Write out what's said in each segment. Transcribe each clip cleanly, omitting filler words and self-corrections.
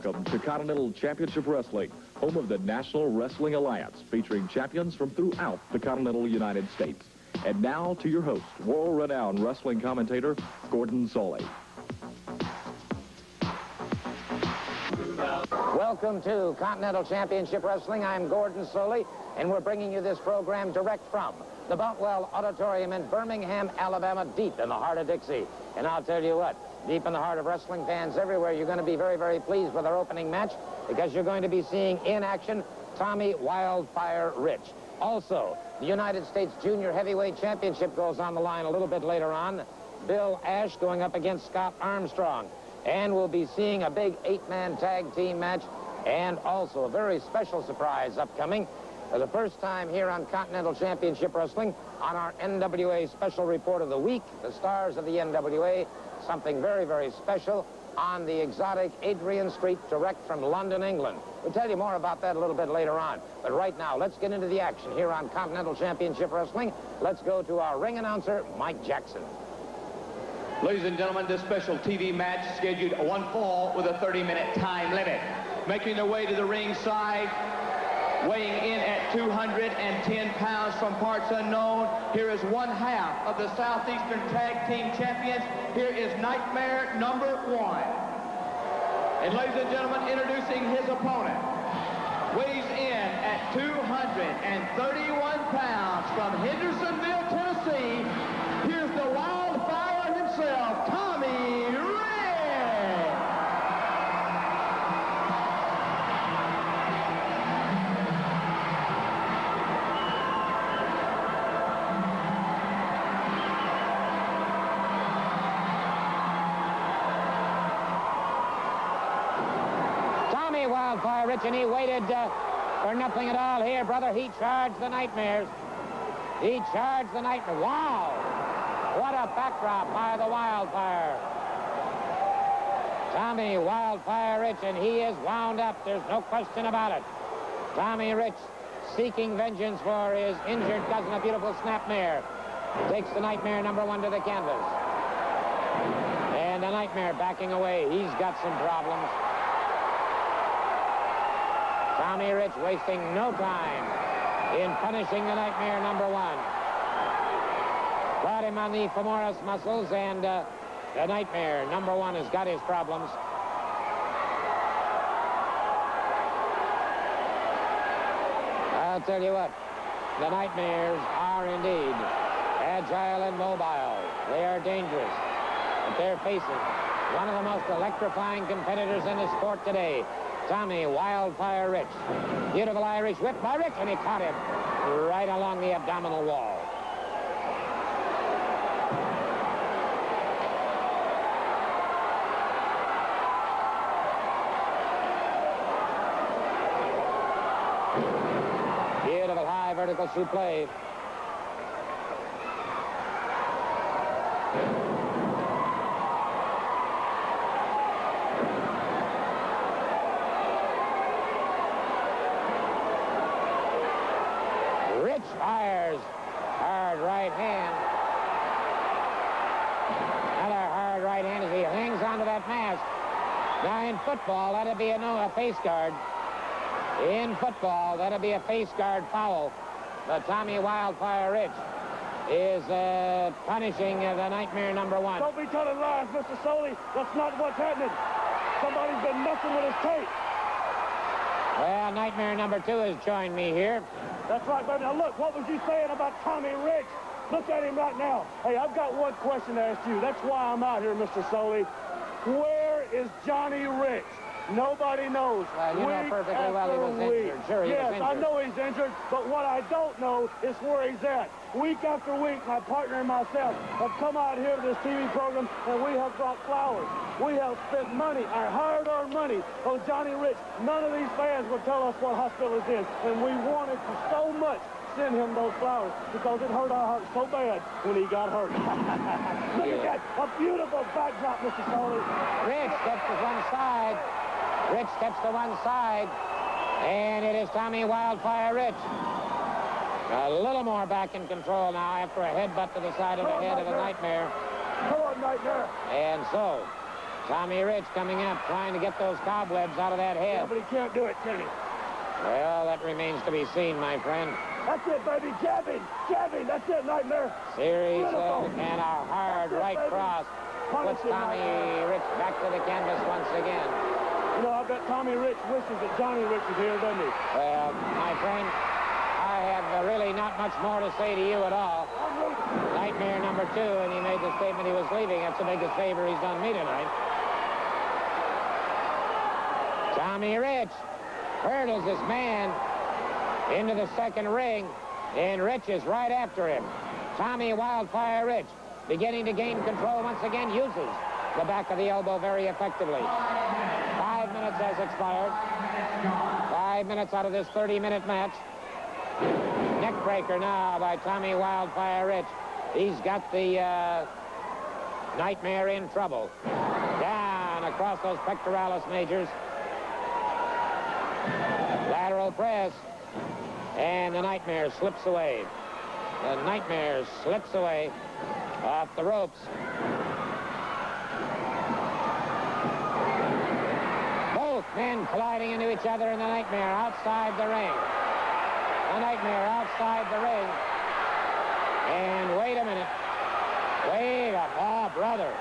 Welcome to Continental Championship Wrestling, home of the National Wrestling Alliance, featuring champions from throughout the continental United States. And now to your host, world-renowned wrestling commentator, Gordon Soley. Welcome to Continental Championship Wrestling. I'm Gordon Soley, and we're bringing you this program direct from the Boutwell Auditorium in Birmingham, Alabama, deep in the heart of Dixie. And I'll tell you what, deep in the heart of wrestling fans everywhere, you're going to be very, very pleased with our opening match because you're going to be seeing in action Tommy Wildfire Rich. Also, the United States Junior Heavyweight Championship goes on the line a little bit later on. Bill Ash going up against Scott Armstrong. And we'll be seeing a big 8-man tag team match and also a very special surprise upcoming. For the first time here on Continental Championship Wrestling, on our NWA Special Report of the Week, the stars of the NWA, something very, very special on the exotic Adrian Street direct from London, England. We'll tell you more about that a little bit later on. But right now, let's get into the action here on Continental Championship Wrestling. Let's go to our ring announcer, Mike Jackson. Ladies and gentlemen, this special TV match scheduled one fall with a 30-minute time limit. Making their way to the ringside, weighing in at 210 pounds from parts unknown, here is one half of the Southeastern Tag Team Champions. Here is Nightmare number 1. And ladies and gentlemen, introducing his opponent, weighs in at 231 pounds from Hendersonville, Tennessee. Here's the Wildfire himself, Tommy Rich. Tommy Wildfire Rich, and he waited for nothing at all here, brother. He charged the Nightmares. He charged the Nightmares. Wow! What a backdrop by the Wildfire. Tommy Wildfire Rich, and he is wound up. There's no question about it. Tommy Rich seeking vengeance for his injured cousin, a beautiful snapmare. Takes the Nightmare number 1 to the canvas. And the Nightmare backing away. He's got some problems. Tommy Rich wasting no time in punishing the Nightmare number 1. Got him on the femoris muscles, and the Nightmare number 1 has got his problems. I'll tell you what, the Nightmares are indeed agile and mobile. They are dangerous, but they're facing one of the most electrifying competitors in the sport today, Tommy Wildfire Rich. Beautiful Irish whip by Rich, and he caught him right along the abdominal wall. Beautiful high vertical suplex. Rich fires. Hard right hand. Another hard right hand as he hangs onto that mask. Now in football, that'd be a face guard. In football, that'd be a face guard foul. But Tommy Wildfire Rich is punishing the Nightmare number 1. Don't be telling lies, Mr. Soley. That's not what's happening. Somebody's been messing with his tape. Well, Nightmare number 2 has joined me here. That's right, baby. Now, look, what was you saying about Tommy Rich? Look at him right now. Hey, I've got one question to ask you. That's why I'm out here, Mr. Soley. Where is Johnny Rich? Nobody knows. Well, you know perfectly well he was injured. Sure, he was injured. Yes, I know he's injured, but what I don't know is where he's at. Week after week, my partner and myself have come out here to this TV program, and we have brought flowers. We have spent money, our hard-earned money, on Johnny Rich. None of these fans would tell us what hospital he's in, and we wanted to so much send him those flowers because it hurt our heart so bad when he got hurt. Look at that, a beautiful backdrop, Mr. Soley. Rich steps to one side. Rich steps to one side, and it is Tommy Wildfire Rich. A little more back in control now after a headbutt to the side of the head of the Nightmare. Come on, Nightmare. And so, Tommy Rich coming up, trying to get those cobwebs out of that Yeah, head. but he can't do it, can he? Well, that remains to be seen, my friend. That's it, baby. Jabbing. Jabbing. That's it, Nightmare. Series Beautiful. and a hard That's it, right baby. cross Punish puts him, Tommy Nightmare. Rich back to the canvas once again. You know, I bet Tommy Rich wishes that Johnny Rich was here, doesn't he? Well, my friend, I have really not much more to say to you at all. I'm rooting. Nightmare number 2, and he made the statement he was leaving. That's the biggest favor he's done me tonight. Tommy Rich hurdles this man into the second ring, and Rich is right after him. Tommy Wildfire Rich, beginning to gain control once again, uses the back of the elbow very effectively. 5 minutes has expired. 5 minutes out of this 30-minute match. Neck breaker now by Tommy Wildfire Rich. He's got the Nightmare in trouble. Down across those pectoralis majors. Lateral press. And the Nightmare slips away. The Nightmare slips away off the ropes. Both men colliding into each other, and the Nightmare outside the ring. The Nightmare outside the ring. And wait a minute. Wait a minute. Oh, brother.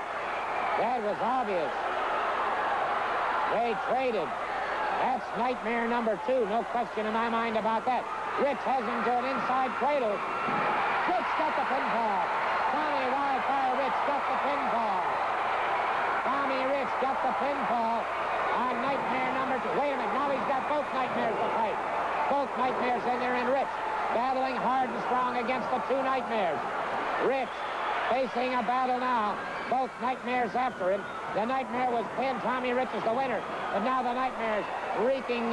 That was obvious. They traded. That's Nightmare number 2. No question in my mind about that. Rich has him to an inside cradle. Rich got the pinfall. Tommy Wildfire Rich got the pinfall. Tommy Rich got the pinfall on Nightmare number 2. Wait a minute. Now he's got both Nightmares to fight. Both Nightmares in there, and Rich battling hard and strong against the 2 Nightmares. Rich facing a battle now. Both Nightmares after him. The Nightmare was pinned. Tommy Rich is the winner. But now the Nightmares wreaking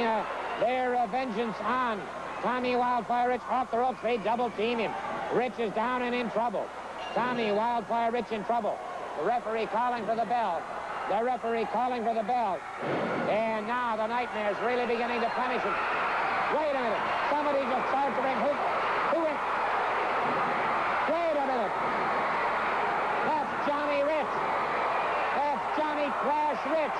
their vengeance on Tommy Wildfire Rich. Off the ropes, they double team him. Rich is down and in trouble. Tommy Wildfire Rich in trouble. The referee calling for the bell. The referee calling for the bell. And now the Nightmare's really beginning to punish him. Wait a minute. Somebody just started to ring. Who went? Wait a minute. That's Johnny Rich. That's Johnny Crash Rich.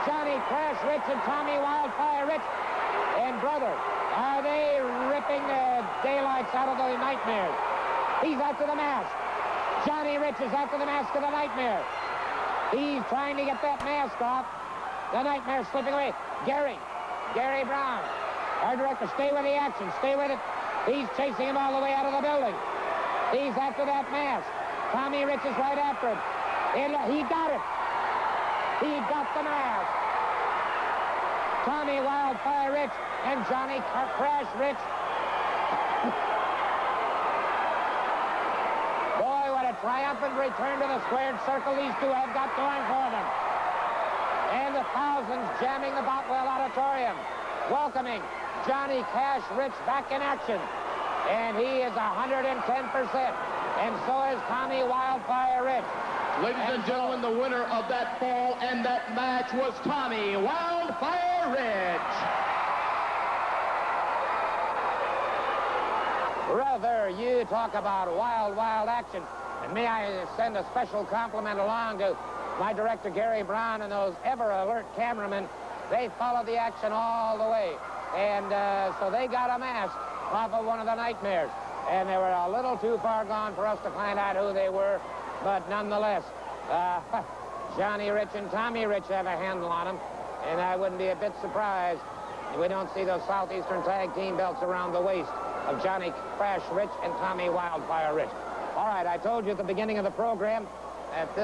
Johnny Crash Rich and Tommy Wildfire Rich. And brother, are they ripping the daylights out of the Nightmares? He's after the mask. Johnny Rich is after the mask of the Nightmare. He's trying to get that mask off. The Nightmare's slipping away. Gary Brown, our director, stay with the action. Stay with it. He's chasing him all the way out of the building. He's after that mask. Tommy Rich is right after him. And he got it. He got the mask. Tommy Wildfire Rich and Johnny Crash Rich. Boy, what a triumphant return to the squared circle these two have got going for them. And the thousands jamming the Boutwell Auditorium, welcoming Johnny Cash Rich back in action. And he is 110%. And so is Tommy Wildfire Rich. Ladies and gentlemen, the winner of that fall and that match was Tommy Wildfire Rich. Brother, you talk about wild, wild action. And may I send a special compliment along to my director, Gary Brown, and those ever-alert cameramen. They followed the action all the way. And so they got a mask off of one of the Nightmares. And they were a little too far gone for us to find out who they were. But nonetheless, Johnny Rich and Tommy Rich have a handle on them. And I wouldn't be a bit surprised if we don't see those Southeastern Tag Team belts around the waist of Johnny Crash Rich and Tommy Wildfire Rich. All right, I told you at the beginning of the program that this